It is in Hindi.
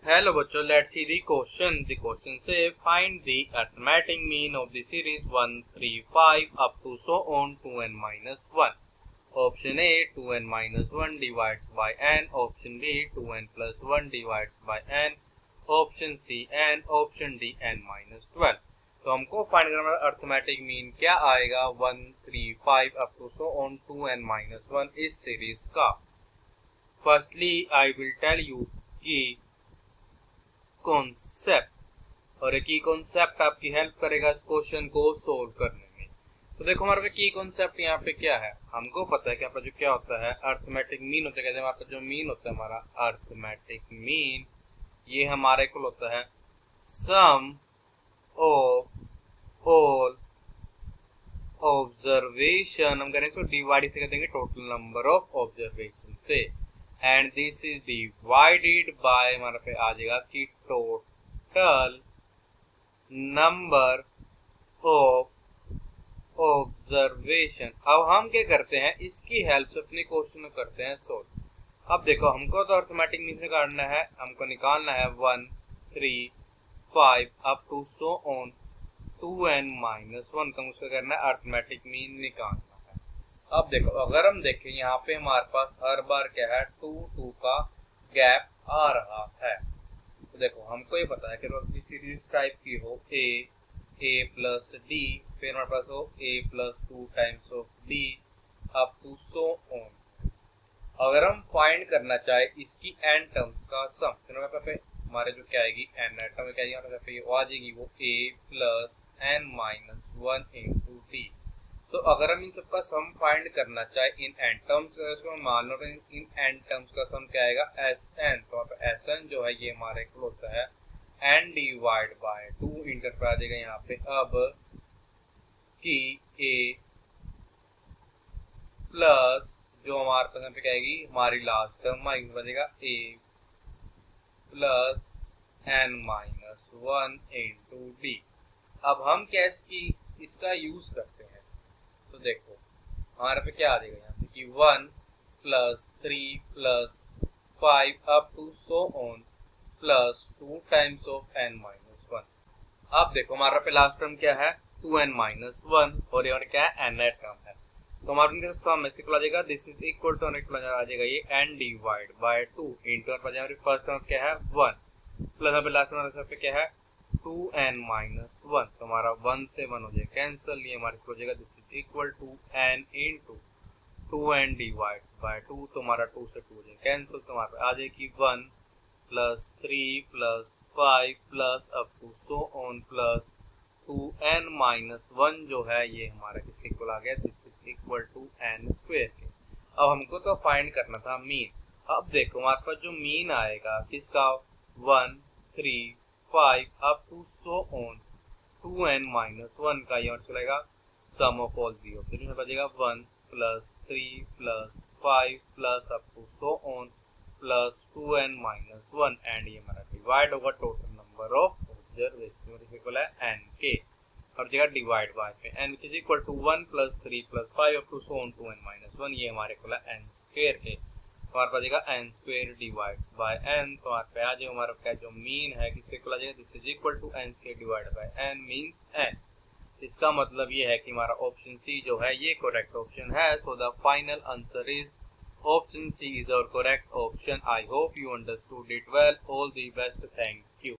हेलो बच्चों, let's see the question. The question से find the arithmetic mean of the series 1 3 5 up to so on 2n-1। Option A 2n-1 divides by n, option B 2n+1 divides by n, option C n, option D n-12। तो हमको फाइंड करना है अरिथमेटिक मीन क्या आएगा 1 3 5 up to so on 2n-1 इस सीरीज का। Firstly I will tell you कि कॉन्सेप्ट, और एक ही कॉन्सेप्ट आपकी हेल्प करेगा इस क्वेश्चन को सोल्व करने में। तो देखो हमारे पे की कॉन्सेप्ट यहाँ पे क्या है, हमको पता है कि यहाँ पे जो क्या होता है अरिथमेटिक मीन होता है। कहते हैं यहाँ पे जो मीन होता है हमारा अरिथमेटिक मीन, ये हमारे को होता है सम ऑफ ऑल ऑब्जर्वेशन। हम करें इसको डिवाइड इसे कर देंगे टोटल नंबर ऑफ ऑब्जर्वेशन से, and this is divided by हमारे पे आ जाएगा कि टोटल नंबर ऑफ ऑब्जर्वेशन। अब हम क्या करते हैं, इसकी हेल्प से अपने क्वेश्चन को करते हैं सोल्व। अब देखो हमको तो अरिथमेटिक मीन निकालना है, हमको निकालना है 1 3 5 up to so on 2n-1 का मुझको करना है अरिथमेटिक मीन निकालना है। अब देखो अगर हम देखें यहाँ पे हमारे पास हर बार क्या है 2 का गैप आ रहा है। तो देखो हमको ये पता है कि सीरीज टाइप की हो a प्लस डी, फिर हमारे पास हो a+2 times of d up to so on. अगर हम फाइंड करना चाहे इसकी n टर्म्स का सम, तो हमारे जो क्या आएगी n टर्म क्या आएगी, वो आ जाएगी वो a+n-1 इंटू डी। तो अगर हम इन सबका सम फाइंड करना चाहे इन n टर्म्स, इसको हम मान लो इन n टर्म्स का सम क्या आएगा Sn। तो Sn जो है ये हमारे को होता है n डिवाइड बाय 2 इंटर पर आ जाएगा यहाँ पे अब कि a प्लस जो हमारे पास पे क्या आएगी हमारी लास्ट टर्म आएगी बनेगा a plus n-1 into D. अब हम क्या इसका यूज करते हैं, तो देखो हमारे पे क्या आ जाएगा यहाँ से कि 1 plus 3 plus 5 up to so on plus 2 times of n-1। अब देखो हमारा पे लास्ट टर्म क्या है 2n-1 और ये क्या है n टर्म है। तो हमारे सम ऐसे आ जाएगा दिस इज इक्वल टू आ जाएगा ये n divide by 2 into first term क्या है 1 प्लस लास्ट टर्म पे क्या है 2n-1। तो हमारा 1 से 1 हो जाएगा कैंसिल, ये हमारे हो जाएगा this is equal to n into 2n divide by 2। तो हमारा 2 से 2 हो जाएगा कैंसिल, तो हमारे आ जाएगी 1 plus 3 plus 5 plus up to so on plus 2n-1 जो है ये हमारा किसके इक्वल आ गया, this is equal to n square के। अब हमको तो फाइंड करना था मीन। अब देखो हमारे पास जो मीन आएगा किसका 1 3 5 up to so on 2n-1 का यहाँ चलेगा sum of all the of बचेगा 1 plus 3 plus 5 plus up to so on plus 2n-1 and ये हमारा डिवाइड होगा total number of observation equal है n के, और जगह डिवाइड बाय पे n is equal to 1 plus 3 plus 5 up to so on 2n-1 ये हमारे इक्वल है n स्क्वायर के। तो हमारे पास जाएगा n square divides by n। तो हमारे पे आ जाएगा हमारा क्या जो मीन है किसके इक्वल आ जाएगा this is equal to n square divide by n means n। इसका मतलब ये है कि हमारा ऑप्शन सी जो है ये करेक्ट ऑप्शन है। So the final answer is option C is our correct option. I hope you understood it well. All the best, thank you.